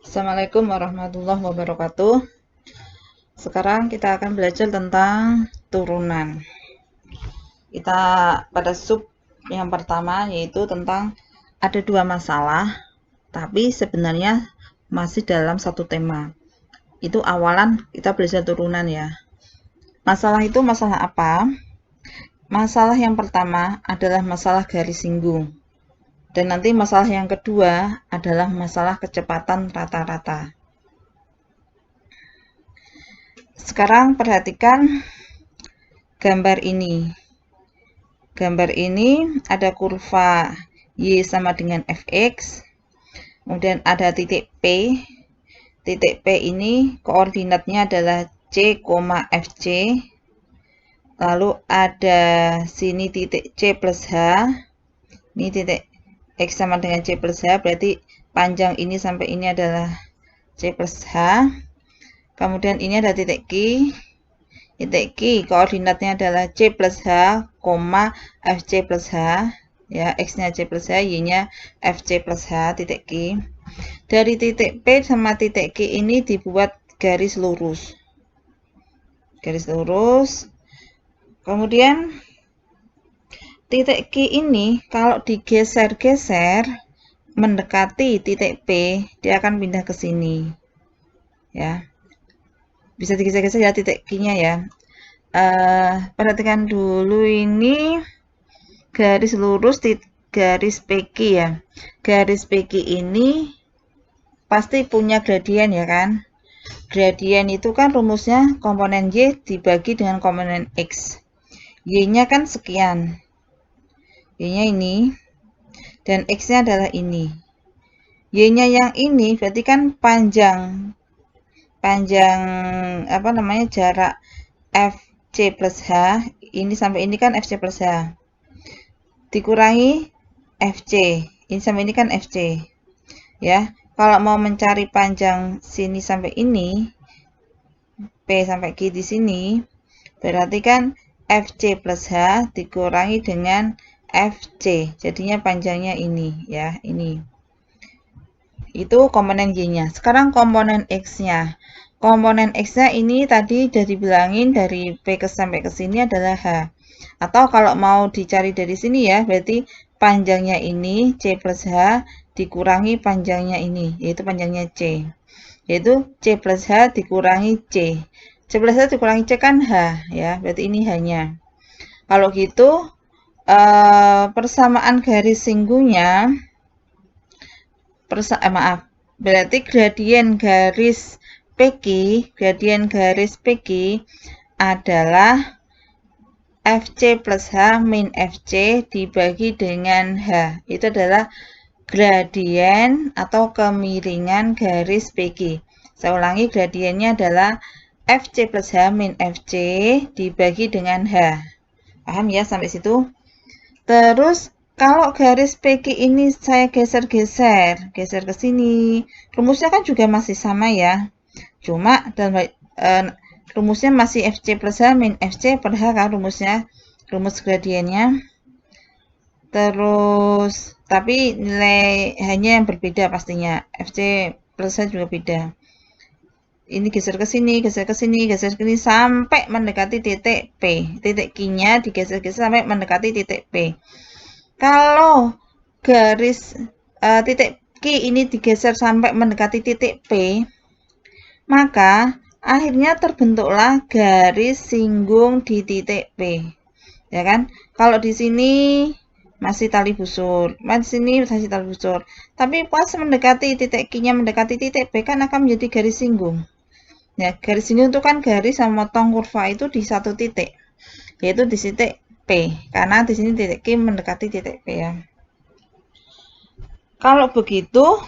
Assalamualaikum warahmatullahi wabarakatuh. Sekarang kita akan belajar tentang turunan. Kita pada sub yang pertama yaitu tentang ada dua masalah, tapi sebenarnya masih dalam satu tema. Itu awalan kita belajar turunan ya. Masalah itu masalah apa? Masalah yang pertama adalah masalah garis singgung. Dan nanti masalah yang kedua adalah masalah kecepatan rata-rata. Sekarang perhatikan gambar ini. Gambar ini ada kurva Y sama dengan Fx. Kemudian ada titik P. Titik P ini koordinatnya adalah C, Fc. Lalu ada sini titik C plus H. Ini titik X sama dengan C plus H. Berarti panjang ini sampai ini adalah C plus H. Kemudian ini ada titik Q. Titik Q koordinatnya adalah C plus H, Fc plus H. Ya, X-nya C plus H, Y-nya Fc plus H, titik Q. Dari titik P sama titik Q ini dibuat garis lurus. Garis lurus. Kemudian titik Q ini kalau digeser-geser mendekati titik P, dia akan pindah ke sini. Ya. Bisa digeser-geser ya titik Q-nya ya. Perhatikan dulu ini garis lurus garis PQ ya. Garis PQ ini pasti punya gradien ya kan. Gradien itu kan rumusnya komponen Y dibagi dengan komponen X. Y-nya kan sekian. Y-nya ini. Dan X-nya adalah ini. Y-nya yang ini berarti kan panjang jarak Fc plus H. Ini sampai ini kan Fc plus H. Dikurangi Fc. Ini sampai ini kan Fc. Ya, kalau mau mencari panjang sini sampai ini, P sampai Q di sini, berarti kan Fc plus H dikurangi dengan Fc. Jadinya panjangnya ini ya, ini. Itu komponen Y-nya. Sekarang komponen X-nya. Komponen X-nya ini tadi sudah dibilangin dari P sampai ke sini adalah H. Atau kalau mau dicari dari sini ya, berarti panjangnya ini C plus H dikurangi panjangnya ini, yaitu panjangnya C. Yaitu C plus H dikurangi C. C plus H dikurangi C kan H, ya. Berarti ini H-nya. Kalau gitu, persamaan garis singgungnya, berarti gradien garis PQ adalah Fc plus H min Fc dibagi dengan H. Itu adalah gradien atau kemiringan garis PQ. Saya ulangi, gradiennya adalah Fc plus H min Fc dibagi dengan H. Paham ya sampai situ? Terus kalau garis PQ ini saya geser ke sini, rumusnya kan juga masih sama ya. Cuma dalam rumusnya masih Fc plus H min Fc per H kan rumusnya, rumus gradiennya. Terus tapi nilai hanya yang berbeda pastinya. Fc plus H juga beda. Ini geser ke sini sampai mendekati titik P. Titik Q-nya digeser-geser sampai mendekati titik P. Kalau garis titik Q ini digeser sampai mendekati titik P, maka akhirnya terbentuklah garis singgung di titik P. Ya kan? Kalau di sini masih tali busur, di sini masih tali busur. Tapi pas mendekati titik Q-nya mendekati titik P kan akan menjadi garis singgung. Ya, garis singgung itu kan garis sama motong kurva itu di satu titik, yaitu di titik P, karena di sini titik Q mendekati titik P ya. Kalau begitu,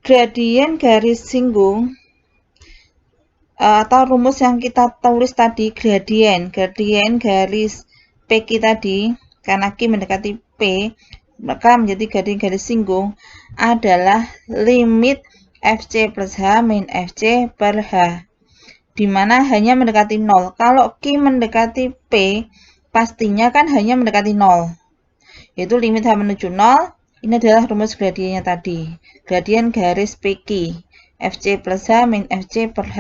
gradien garis singgung atau rumus yang kita tulis tadi, gradien garis PQ tadi, karena Q mendekati P, maka menjadi gradien garis singgung adalah limit Fc plus H min Fc per H, di mana hanya mendekati 0. Kalau Q mendekati P, pastinya kan hanya mendekati 0. Yaitu limit H menuju 0, Ini adalah rumus gradiennya tadi. Gradien garis PQ. FC plus H min FC per H.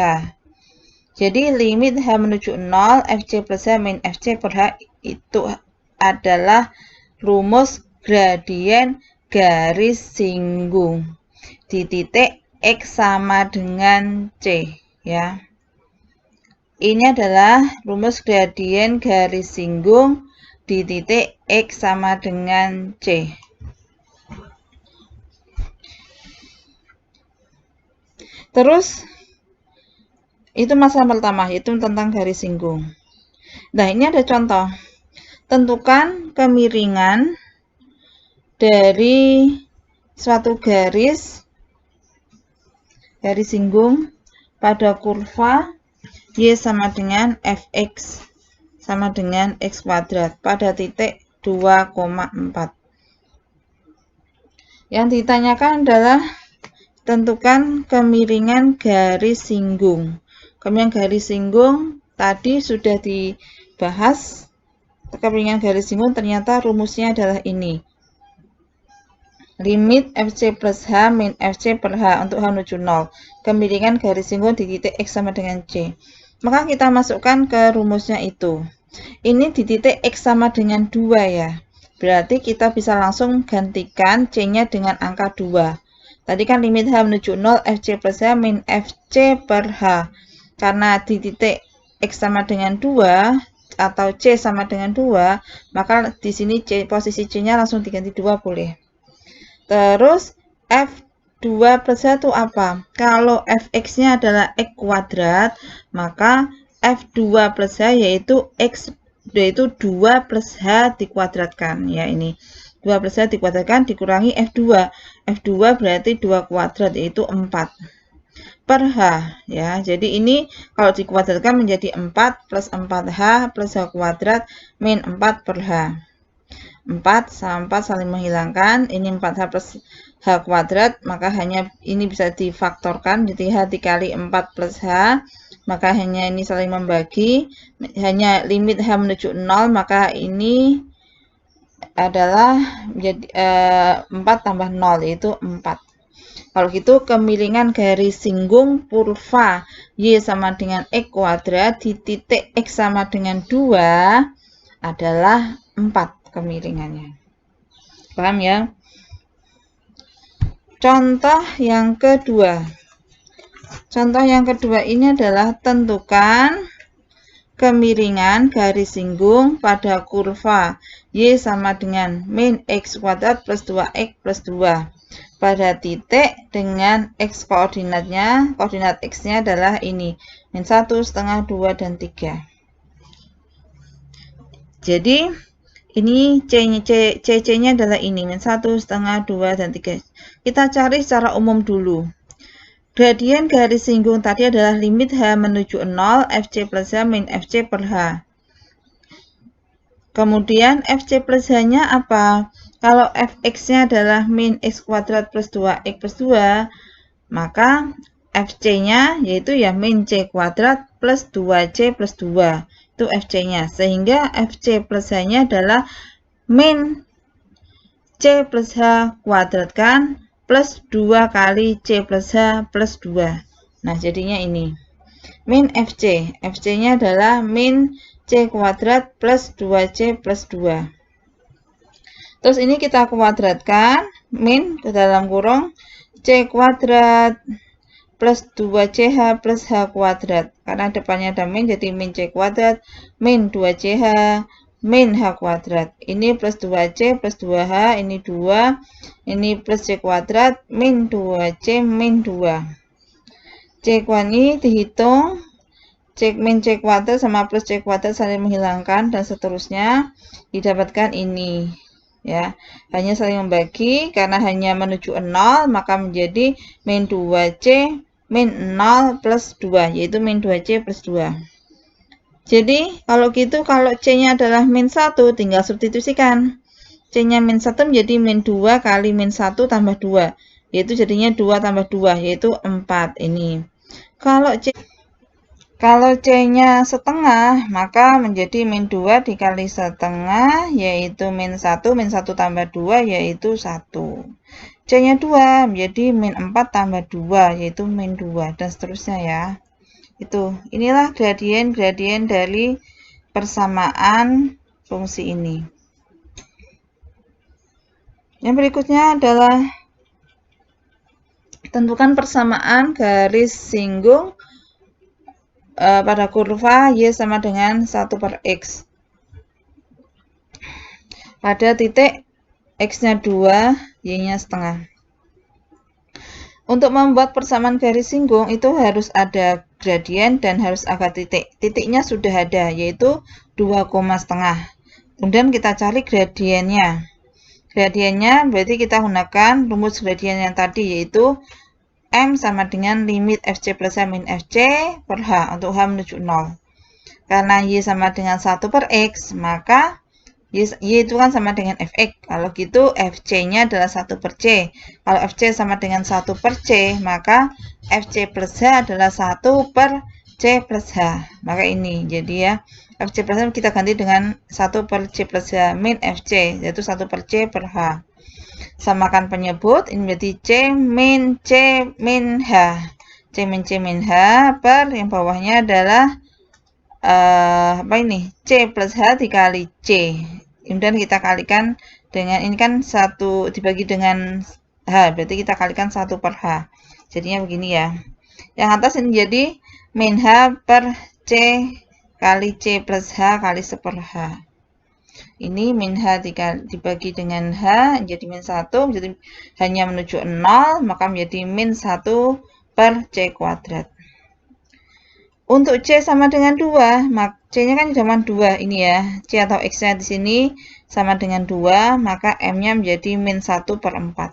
Jadi limit H menuju 0, FC plus H min FC per H itu adalah rumus gradien garis singgung di titik X sama dengan C, ya. Ini adalah rumus gradien garis singgung di titik X sama dengan C. Terus, itu masalah pertama, yaitu tentang garis singgung. Nah, ini ada contoh. Tentukan kemiringan dari suatu garis singgung pada kurva Y sama dengan Fx sama dengan X kuadrat pada titik 2,4. Yang ditanyakan adalah tentukan kemiringan garis singgung. Kemiringan garis singgung tadi sudah dibahas. Kemiringan garis singgung ternyata rumusnya adalah ini. Limit FC plus H min FC per H untuk H menuju 0. Kemiringan garis singgung di titik X sama dengan C. Maka kita masukkan ke rumusnya itu. Ini di titik X sama dengan 2 ya. Berarti kita bisa langsung gantikan C-nya dengan angka 2. Tadi kan limit H menuju 0, FC plus H min FC per H. Karena di titik X sama dengan 2, atau C sama dengan 2, maka di sini posisi C-nya langsung diganti 2 boleh. Terus, F2 plus H itu apa? Kalau Fx-nya adalah X kuadrat, maka F2 plus H yaitu 2 plus H dikuadratkan. Ya, ini. 2 plus H dikuadratkan dikurangi F2. F2 berarti 2 kuadrat, yaitu 4 per H. Ya, jadi ini kalau dikuadratkan menjadi 4 plus 4H plus H kuadrat min 4 per H. 4 sama 4 saling menghilangkan. Ini 4H plus H kuadrat, maka hanya ini bisa difaktorkan. Jadi H dikali 4 plus H, maka hanya ini saling membagi. Hanya limit H menuju 0, maka ini adalah menjadi 4 tambah 0 yaitu 4. Kalau gitu kemiringan garis singgung kurva Y sama dengan X kuadrat di titik X sama dengan 2 adalah 4 kemiringannya. Paham ya? Contoh yang kedua. Contoh yang kedua ini adalah tentukan kemiringan garis singgung pada kurva Y sama dengan min X kuadrat plus 2X plus 2 pada titik dengan X koordinatnya, koordinat X-nya adalah ini, min 1, setengah, 2, dan 3. Jadi, ini CC-nya adalah ini, min 1, setengah, 2, dan 3. Kita cari secara umum dulu. Gradien garis singgung tadi adalah limit H menuju 0, FC plus H min FC per H. Kemudian FC plus H-nya apa? Kalau Fx-nya adalah min X kuadrat plus 2X plus 2, maka FC-nya yaitu ya min C kuadrat plus 2C plus 2. Itu FC-nya. Sehingga FC plus H-nya adalah min C plus H kuadrat kan plus 2 kali C plus H plus 2. Nah, jadinya ini. Min FC. FC-nya adalah min C kuadrat plus 2C plus 2. Terus ini kita kuadratkan. Min ke dalam kurung C kuadrat plus 2CH plus H kuadrat. Karena depannya ada min, jadi min C kuadrat min 2CH min H kuadrat. Ini plus 2C plus 2H, ini 2. Ini plus C kuadrat min 2C min 2. C kuadrat ini dihitung. C min C kuadrat sama plus C kuadrat saling menghilangkan dan seterusnya. Didapatkan ini. Ya, hanya saling membagi. Karena hanya menuju 0, maka menjadi min 2C min 0 plus 2, yaitu min 2C plus 2. Jadi, kalau gitu, kalau C-nya adalah min 1, tinggal substitusikan. C-nya min 1 menjadi min 2 kali min 1 tambah 2. Yaitu jadinya 2 tambah 2, yaitu 4 ini. Kalau C-nya setengah, maka menjadi min 2 dikali setengah, yaitu min 1, min 1 tambah 2, yaitu 1. C-nya 2, menjadi min 4 tambah 2, yaitu min 2, dan seterusnya ya. Inilah gradien-gradien dari persamaan fungsi ini. Yang berikutnya adalah tentukan persamaan garis singgung pada kurva Y sama dengan 1/X. Pada titik X-nya 2, Y-nya setengah. Untuk membuat persamaan garis singgung itu harus ada gradien dan harus ada titik. Titiknya sudah ada, yaitu 2,5. Kemudian kita cari gradiennya. Gradiennya berarti kita gunakan rumus gradien yang tadi, yaitu M sama dengan limit Fc plus H min Fc per H untuk H menuju 0. Karena Y sama dengan 1/X, maka Y itu kan sama dengan Fx. Kalau gitu Fc-nya adalah 1/C. Kalau Fc sama dengan 1/C, maka Fc plus H adalah 1/C plus H. Maka ini, jadi ya, Fc plus H kita ganti dengan 1/C plus H min Fc, yaitu 1/C per H. Samakan penyebut, ini berarti C min H. C min H per yang bawahnya adalah C plus H dikali C. Kemudian kita kalikan dengan, ini kan 1 dibagi dengan H, berarti kita kalikan 1/H. Jadinya begini ya. Yang atas ini jadi min H per C kali C plus H kali 1/H. Ini min H dibagi dengan H, jadi min 1, jadi hanya menuju 0, maka menjadi min 1/C kuadrat. Untuk C sama dengan 2, maka C-nya kan cuma 2 ini ya. C atau X-nya di sini sama dengan 2, maka M-nya menjadi min 1/4.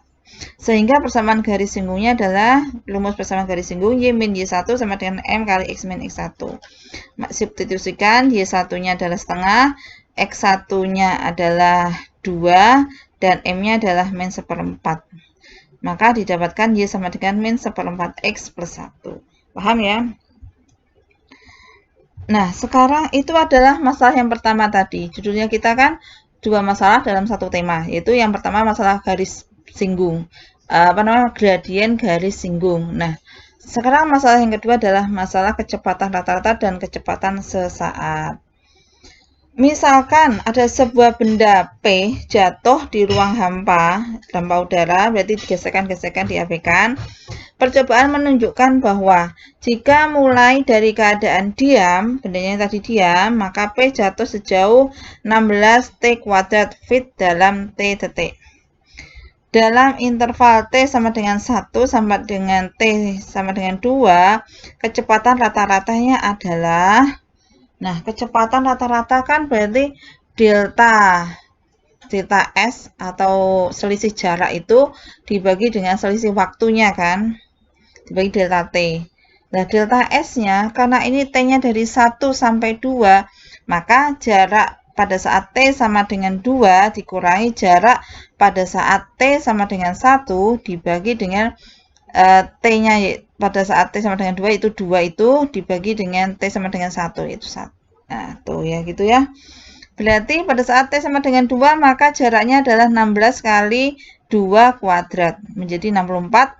Sehingga persamaan garis singgungnya adalah, rumus persamaan garis singgung Y min Y1 sama dengan M kali X min X1. Substitusikan, Y1-nya adalah setengah, X1-nya adalah 2, dan M-nya adalah min 1/4. Maka didapatkan Y sama dengan min 1/4 X plus 1. Paham ya? Nah, sekarang itu adalah masalah yang pertama tadi. Judulnya kita kan 2 masalah dalam satu tema, yaitu yang pertama masalah garis singgung. Gradien garis singgung. Nah, sekarang masalah yang kedua adalah masalah kecepatan rata-rata dan kecepatan sesaat. Misalkan ada sebuah benda P jatuh di ruang hampa udara, berarti gesekan-gesekan diabaikan. Percobaan menunjukkan bahwa jika mulai dari keadaan diam, bendanya yang tadi diam, maka P jatuh sejauh 16 T kuadrat feet dalam T detik. Dalam interval T sama dengan 1 sampai dengan T sama dengan 2, kecepatan rata-ratanya adalah, nah, kecepatan rata-rata kan berarti delta S atau selisih jarak itu dibagi dengan selisih waktunya kan, dibagi delta T. Nah, delta S-nya, karena ini T-nya dari 1 sampai 2, maka jarak pada saat T sama dengan 2 dikurangi jarak pada saat T sama dengan 1 dibagi dengan T-nya pada saat T sama dengan 2 itu 2 itu dibagi dengan T sama dengan 1 itu 1. Nah, tuh ya gitu ya. Berarti pada saat T sama dengan 2 maka jaraknya adalah 16 kali 2 kuadrat menjadi 64.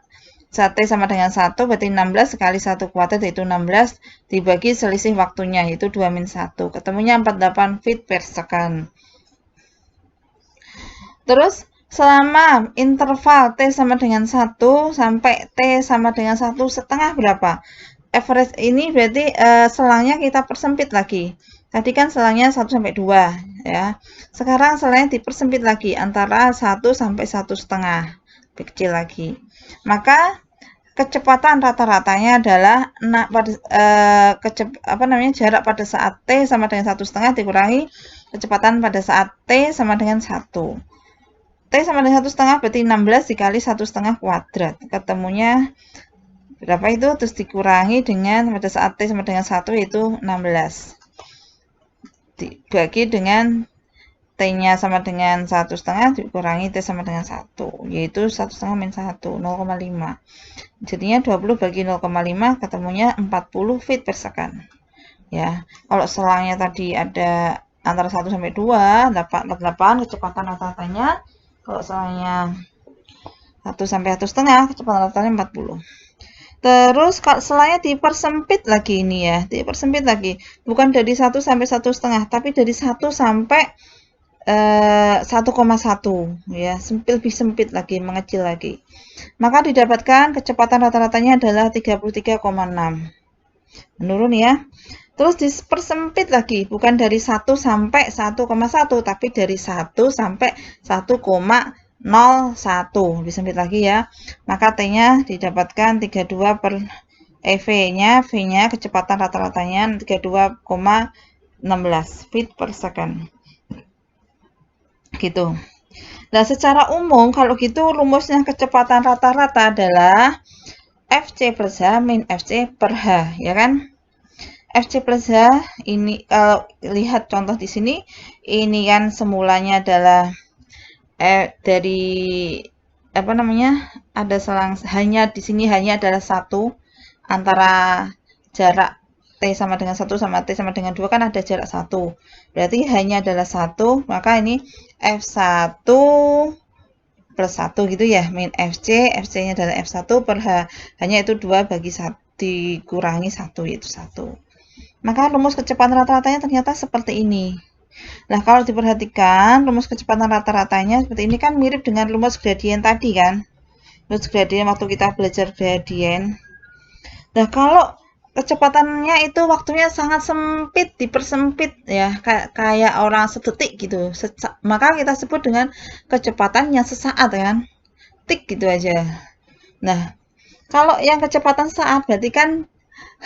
Saat T sama dengan 1 berarti 16 kali 1 kuadrat yaitu 16 dibagi selisih waktunya yaitu 2 min 1. Ketemunya 48 feet per second. Terus selama interval T sama dengan 1 sampai T sama dengan 1,5 berapa? Average ini berarti selangnya kita persempit lagi. Tadi kan selangnya 1 sampai 2 ya. Sekarang selangnya dipersempit lagi antara 1 sampai 1,5. Lebih kecil lagi. Maka kecepatan rata-ratanya adalah jarak pada saat T sama dengan 1,5 dikurangi kecepatan pada saat T sama dengan 1. T sama dengan 1,5 berarti 16 dikali 1,5 kuadrat. Ketemunya berapa itu? Terus dikurangi dengan pada saat T sama dengan 1 yaitu 16. Dibagi dengan T-nya sama dengan 1,5 dikurangi T sama dengan 1, yaitu 1,5 min 1, 0,5. Jadinya 20 bagi 0,5 ketemunya 40 feet per second. Ya, kalau selangnya tadi ada antara 1 sampai 2, 8 kecepatan rata-ratanya. Kalau selangnya 1 sampai 1,5, kecepatan rata-ratanya 40. Terus kalau selangnya dipersempit lagi ini ya, dipersempit lagi. Bukan dari 1 sampai 1,5, tapi dari 1 sampai 1,1 ya, lebih sempit lagi, mengecil lagi. Maka didapatkan kecepatan rata-ratanya adalah 33,6. Menurun ya. Terus dipersempit lagi, bukan dari 1 sampai 1,1, tapi dari 1 sampai 1,01. Lebih sempit lagi ya. Maka T-nya didapatkan 32 per V-nya kecepatan rata-ratanya 32,16 feet per second. Gitu. Nah, secara umum kalau gitu rumusnya kecepatan rata-rata adalah FC plus H min FC per H, ya kan? FC plus H ini lihat contoh di sini, ini kan semulanya adalah dari apa namanya? Ada selang hanya di sini hanya adalah 1 antara jarak T sama dengan 1 sama T sama dengan 2 kan ada jarak 1. Berarti hanya adalah 1, maka ini F1 plus 1 gitu ya, min FC, FC-nya adalah F1 per H. Hanya itu 2 bagi 1, dikurangi 1, yaitu 1. Maka rumus kecepatan rata-ratanya ternyata seperti ini. Nah, kalau diperhatikan, rumus kecepatan rata-ratanya seperti ini kan mirip dengan rumus gradien tadi kan. Rumus gradien waktu kita belajar gradien. Nah, kalau kecepatannya itu waktunya sangat sempit, dipersempit ya, kayak orang sedetik gitu. Maka kita sebut dengan kecepatan yang sesaat kan. Tik gitu aja. Nah, kalau yang kecepatan saat berarti kan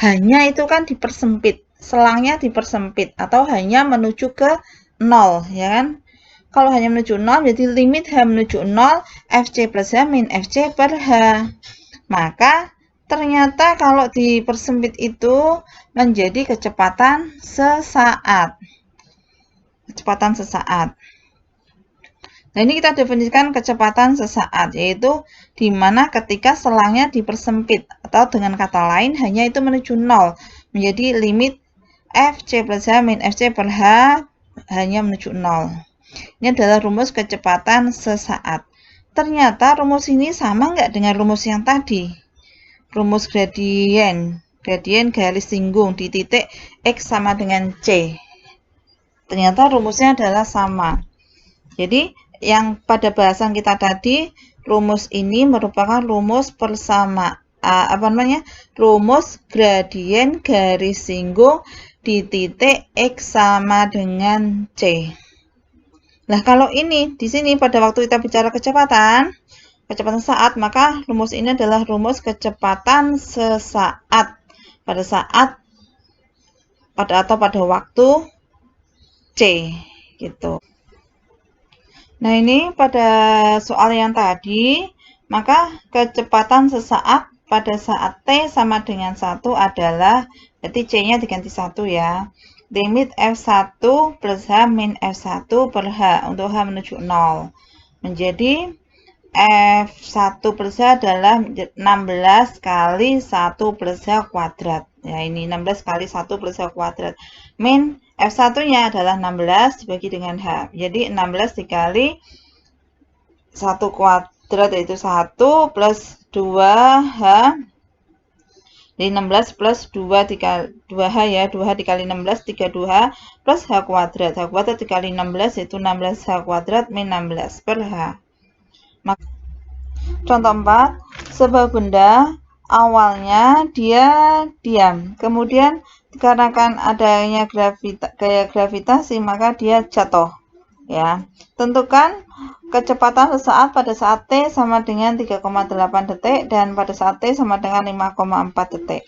hanya itu kan dipersempit, selangnya dipersempit atau hanya menuju ke 0 ya kan. Kalau hanya menuju 0 berarti limit H menuju 0 FC plus H min FC per H. Maka ternyata kalau dipersempit itu menjadi kecepatan sesaat. Kecepatan sesaat. Nah, ini kita definisikan kecepatan sesaat, yaitu di mana ketika selangnya dipersempit, atau dengan kata lain, hanya itu menuju 0, menjadi limit FC plus H min FC per H hanya menuju 0. Ini adalah rumus kecepatan sesaat. Ternyata rumus ini sama nggak dengan rumus yang tadi? Rumus gradien garis singgung di titik X sama dengan C. Ternyata rumusnya adalah sama. Jadi, yang pada bahasan kita tadi, rumus ini merupakan rumus rumus gradien garis singgung di titik X sama dengan C. Nah, kalau ini di sini pada waktu kita bicara kecepatan saat, maka rumus ini adalah rumus kecepatan sesaat pada waktu C gitu. Nah, ini pada soal yang tadi, maka kecepatan sesaat pada saat T sama dengan 1 adalah, berarti C-nya diganti 1 ya, limit F1 plus H min F1 per H, untuk H menuju 0. Menjadi F1 plus H adalah 16 kali 1 plus H kuadrat. Ya, ini 16 kali 1 plus H kuadrat. Min F1-nya adalah 16 dibagi dengan H. Jadi 16 dikali 1 kuadrat yaitu 1 plus 2H. Jadi 16 plus 2H ya. 2H dikali 16, 32H plus H kuadrat. H kuadrat dikali 16 yaitu 16H kuadrat min 16 per H. Contoh 4. Sebuah benda awalnya dia diam. Kemudian dikarenakan adanya gaya gravitasi maka dia jatuh. Ya, tentukan kecepatan sesaat pada saat T sama dengan 3,8 detik dan pada saat T sama dengan 5,4 detik.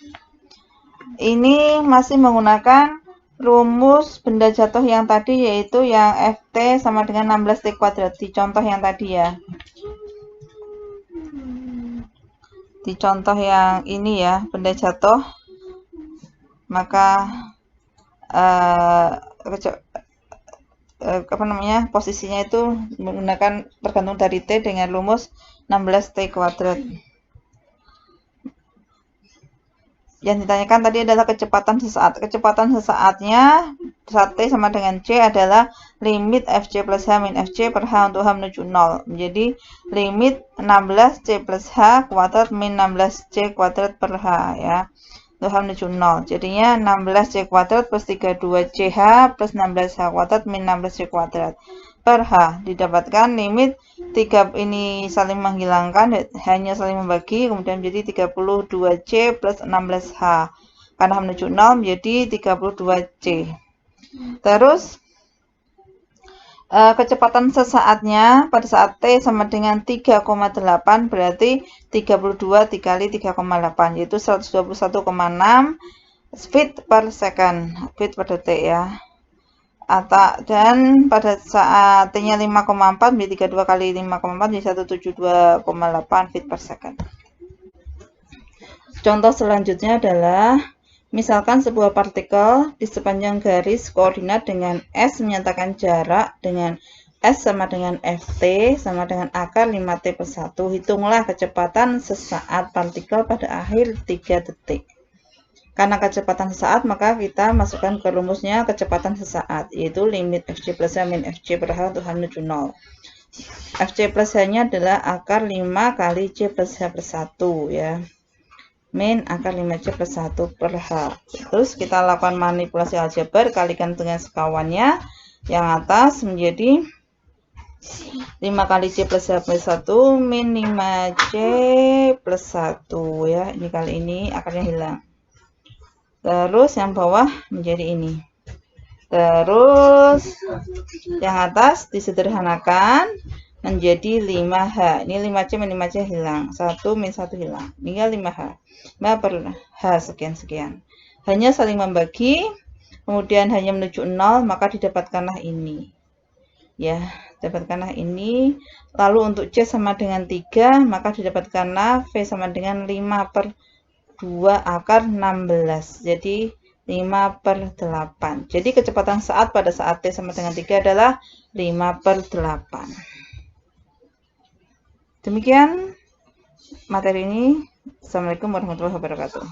Ini masih menggunakan rumus benda jatuh yang tadi, yaitu yang Ft sama dengan 16 T kuadrat di contoh yang tadi ya. Di contoh yang ini ya, benda jatuh, maka posisinya itu menggunakan tergantung dari T dengan rumus 16 T kuadrat. Yang ditanyakan tadi adalah kecepatan sesaat. Kecepatan sesaatnya saat T sama dengan C adalah limit Fc plus H min Fc per H untuk H menuju 0. Menjadi limit 16C plus H kuadrat min 16C kuadrat per H ya. Untuk H menuju 0. Jadinya 16C kuadrat plus 32CH plus 16H kuadrat min 16C kuadrat per H. Didapatkan limit 3 ini saling menghilangkan, hanya saling membagi, kemudian menjadi 32C plus 16H. Karena H menuju 0 menjadi 32C. Terus kecepatan sesaatnya pada saat T sama dengan 3,8 berarti 32 dikali 3,8 yaitu 121,6 feet per second, feet per detik ya. Dan pada saat T-nya 5,4 menjadi 32 kali 5,4 jadi 172,8 feet per second. Contoh selanjutnya adalah misalkan sebuah partikel di sepanjang garis koordinat dengan S menyatakan jarak dengan S sama dengan Ft sama dengan akar 5T per 1. Hitunglah kecepatan sesaat partikel pada akhir 3 detik. Karena kecepatan sesaat, maka kita masukkan ke rumusnya kecepatan sesaat, yaitu limit Fc plus H min Fc per H untuk H menuju 0. Fc plus H-nya adalah akar 5 kali C plus H per 1 ya. Min akar 5C plus 1 per H. Terus kita lakukan manipulasi aljabar, kalikan dengan sekawannya. Yang atas menjadi 5 kali C plus H plus 1 min 5C plus 1 ya. Ini kali ini akarnya hilang. Terus yang bawah menjadi ini. Terus yang atas disederhanakan menjadi 5H. Ini 5C min 5C hilang. 1 min 1 hilang. Tinggal 5H. 5 per H sekian-sekian. Hanya saling membagi. Kemudian hanya menuju 0. Maka didapatkanlah ini. Ya, dapatkanlah ini. Lalu untuk C sama dengan 3. Maka didapatkanlah V sama dengan 5 per 2 akar 16. Jadi 5 per 8. Jadi kecepatan saat pada saat T sama dengan 3 adalah 5 per 8. Demikian materi ini. Assalamualaikum warahmatullahi wabarakatuh.